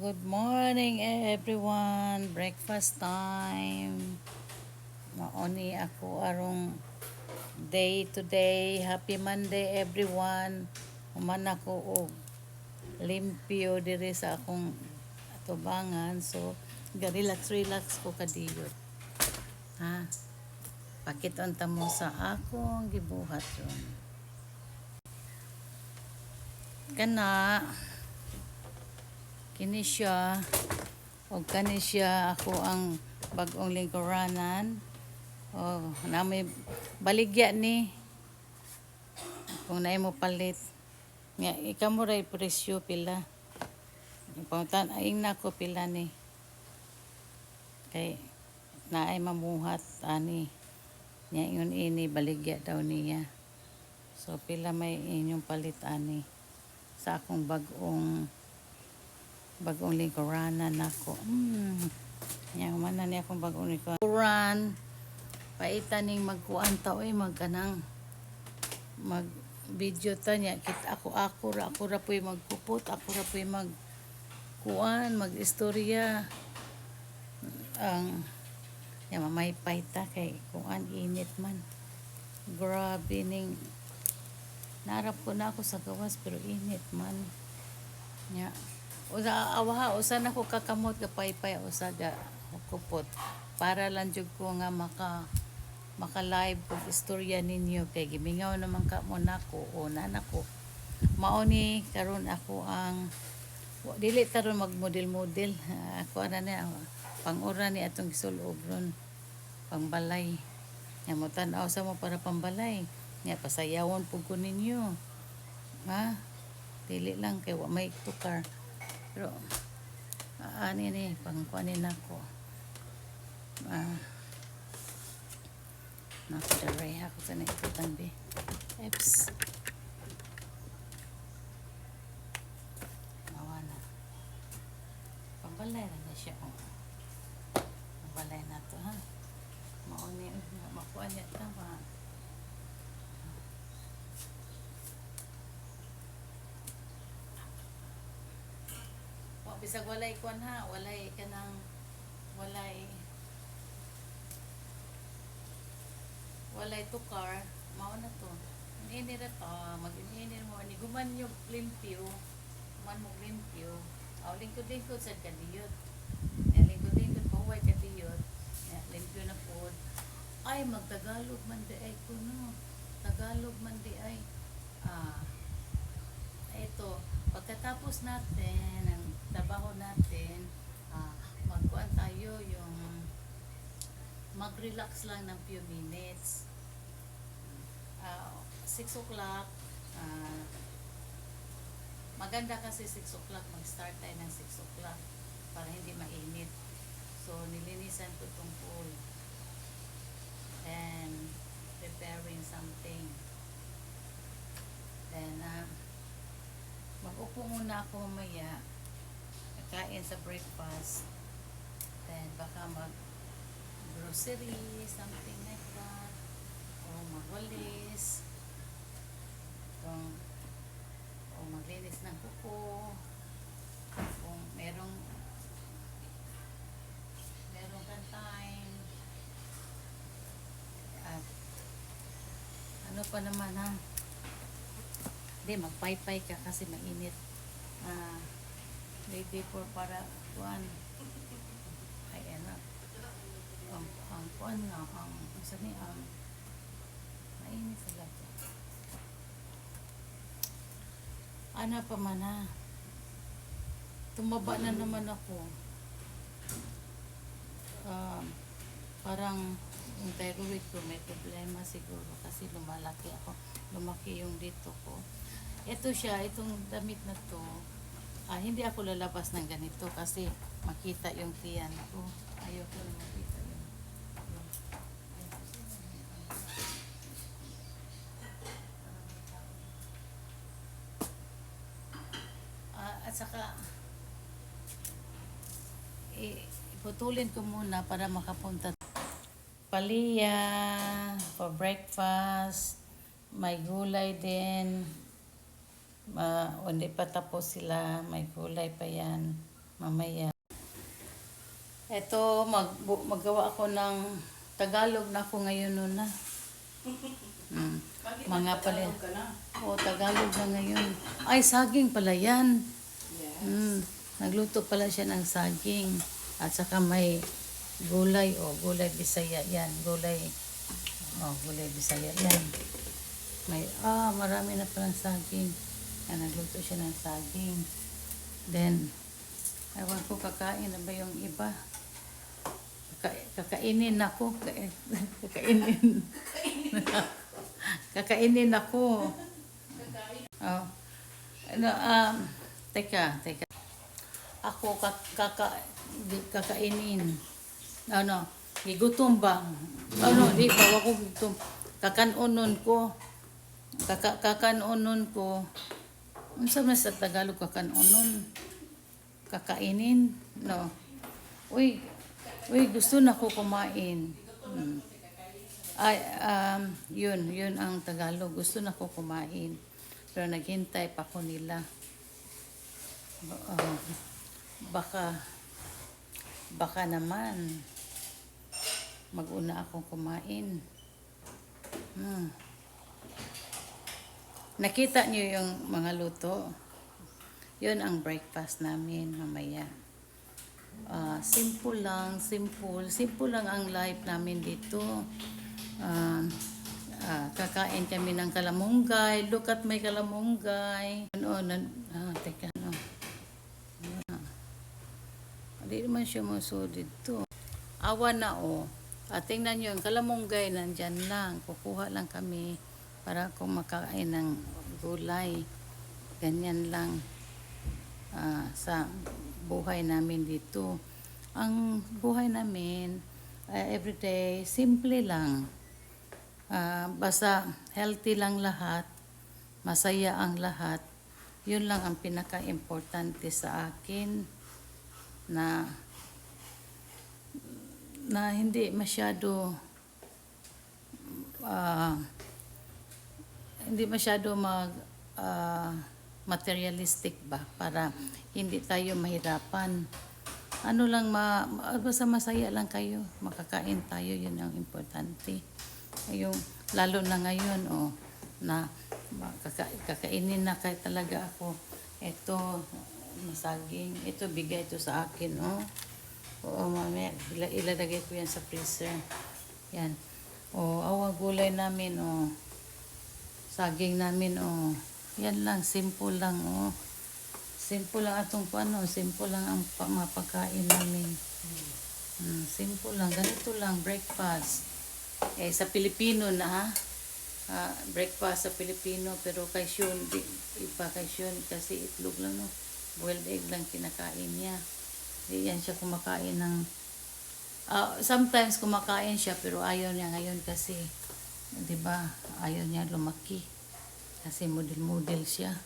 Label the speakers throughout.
Speaker 1: Good morning everyone. Breakfast time. Mauni ako arong day today. Happy Monday everyone. Human ako og limpyo diri sa akong atubangan. So, relax ko kadiyo. Ha? Pakiton ta mo sa akong gibuhat ron. Kana kini siya o kani siya ako ang bag-ong lingkuranan. Oh, na may baligya ni kung naay mo palit. Nga ikaw mo ray presyo pila. Pautan aing nako pila ni. Kay naay mamuhat ani. Nya ingon ini baligya daw niya. So pila may inyong palit ani sa akong bagong lingkuranan nako. Nya man na ni akong bagong lingkuran. Paitan ning magkuan ta oy magkanang mag video ta niya kit ako ra po'y magpuput, ako ra po'y magkuan, mag-istorya. Ang mamaypay ta kay kuan init man. Grabe ning narap ko na ako sa gawas pero init man. Nya usa awaha usa na ko kakamot ka paypay usa ga kupot para lang jud ko nga maka-live og istorya ninyo kay gimingaw naman ka mo nako o nanako mao ni karon ako ang dili taron mag-model ako ana ni pang-ura ni atong gisulog ron pangbalay nya mo tan-aw sa mo para pambalay nya pasayawon pud ko ninyo ha dili lang kay wa may tukar pero ani ni pangkuanin nako nakareha ko sa nagputang be. Eps. Mawana. Pambalay na siya. Pambalay na to ha. Mauni makuha niya tama. Bisag walay kuan ha, walay kanang walay tukar, mao na to. Ini ra to, mag-ini mo ni guman yung limpyo, man mo limpyo. Aw lingkod sa kadiyot. Ya lingkod pahuway kadiyot. Ya limpyo na pod. Ay magtagalog man di ay kuno. Tagalog man di ay ito, pagkatapos natin ang trabaho natin, magkuan tayo yung mag-relax lang ng few minutes. 6 o'clock, maganda kasi 6 o'clock, mag-start tayo ng 6 o'clock para hindi mainit. So, nilinisan ko itong pool. And preparing something. Then, mag-upo muna ako mamaya, kain sa breakfast. Then, baka mag-grocery, something like that. O magwalis. O maglinis ng kuko. Kung merong kang time. At ano pa naman ha? Hindi, magpaypay ka kasi mainit. Ready for para kuan. Ay, ano. Ang kuan nga, sani, mainit sila dyan. Ano pa man ha? Tumaba na naman ako. Parang yung thyroid ko may problema siguro kasi lumaki yung dito ko. Ito siya, itong damit na to, hindi ako lalabas ng ganito kasi makita yung tiyan ko. Ayaw ko na makita yun. At saka, iputulin ko muna para makapunta. Palaya for breakfast. May gulay din. Hindi pa tapos sila. May gulay pa yan. mamaya. Eto, maggawa ako ng Tagalog na ako ngayon nun na. Mga pala. Oo, Tagalog na ngayon. Ay, saging pala yan. Yes. Nagluto pala siya ng saging. At saka may gulay. Gulay Bisaya yan. Gulay Bisaya yan. Marami na palang saging. Nagluto siya ng saging. Then, ewan ko, kakain na ba yung iba? Kakainin ako. Kakainin ako. Oh. Teka. Ako kakainin. Gigutom ba? Di ba ako gutom. Kakanunon ko. Ano sabi sa Tagalog kakanunon? Kakainin? No. Uy, gusto na ko kumain. Yun ang Tagalog. Gusto na ko kumain. Pero naghintay pa ko nila. Baka naman maguna akong kumain. Nakita niyo yung mga luto? Yun ang breakfast namin mamaya. Simple lang ang life namin dito. Kakain kami ng kalamunggay. Look at my kalamunggay. Teka. Hindi naman siya masudid to. Awa na tingnan nyo, yung kalamunggay nandyan lang. Kukuha lang kami para kung makain ng gulay. Ganyan lang. Sa buhay namin dito. Ang buhay namin, everyday, simple lang. Basta healthy lang lahat, masaya ang lahat. Yun lang ang pinaka-importante sa akin na hindi masyado materialistic ba, para hindi tayo mahirapan. Basta masaya lang kayo, makakain tayo, yun ang importante. Lalo na ngayon, na kakainin na kayo talaga ako. Ito, masaging, ito bigay ito sa akin, mamaya, ilalagay ko yan sa freezer. Yan. Gulay namin, saging namin, yan lang, simple lang, simple lang atong simple lang ang mapagkain namin. Simple lang, ganito lang, breakfast. Sa Pilipino na, breakfast sa Pilipino, pero kay Shun, iba kay Shun, kasi itlog lang, boiled egg lang kinakain niya. Hindi yan siya kumakain ng, sometimes kumakain siya, pero ayaw niya ngayon kasi, di ba, ayaw niya lumaki. Kasi model siya.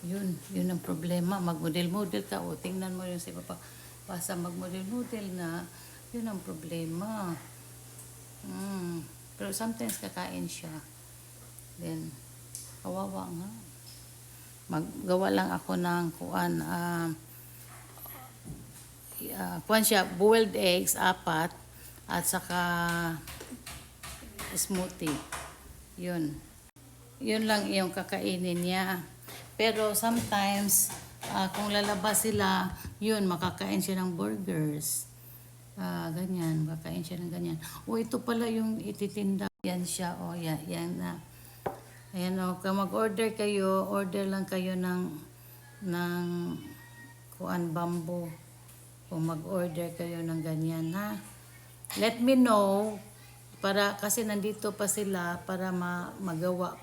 Speaker 1: Yun ang problema. Mag-model ka, tingnan mo yung si Papa. Basta mag-model na, yun ang problema. Pero sometimes kakain siya. Then, kawawa nga. Maggawa lang ako ng kuan siya, boiled eggs, 4, at saka smoothie. Yun lang yung kakainin niya. Pero sometimes, kung lalabas sila, makakain siya ng burgers. Ganyan, makakain siya ng ganyan. Ito pala yung ititinda. Yan siya, yan na. Ayan kung mag-order kayo, order lang kayo ng kuan bamboo. Kung mag-order kayo ng ganyan, ha. Let me know, kasi nandito pa sila para magawa.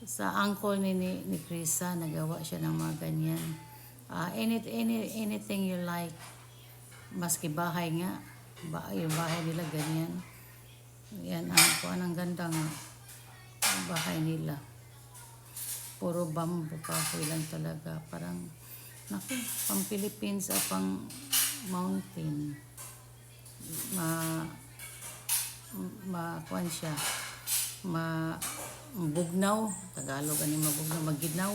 Speaker 1: Sa uncle ni Krisa, nagawa siya ng mga ganyan. Anything you like. Maski bahay nga. Yung bahay nila ganyan. Yan ang ganda nga. Yung bahay nila. Puro bamboo kahoy lang talaga. Parang, pang Philippines pang mountain. Kuan siya. Bugnaw, Tagalog mabugnaw, maginaw.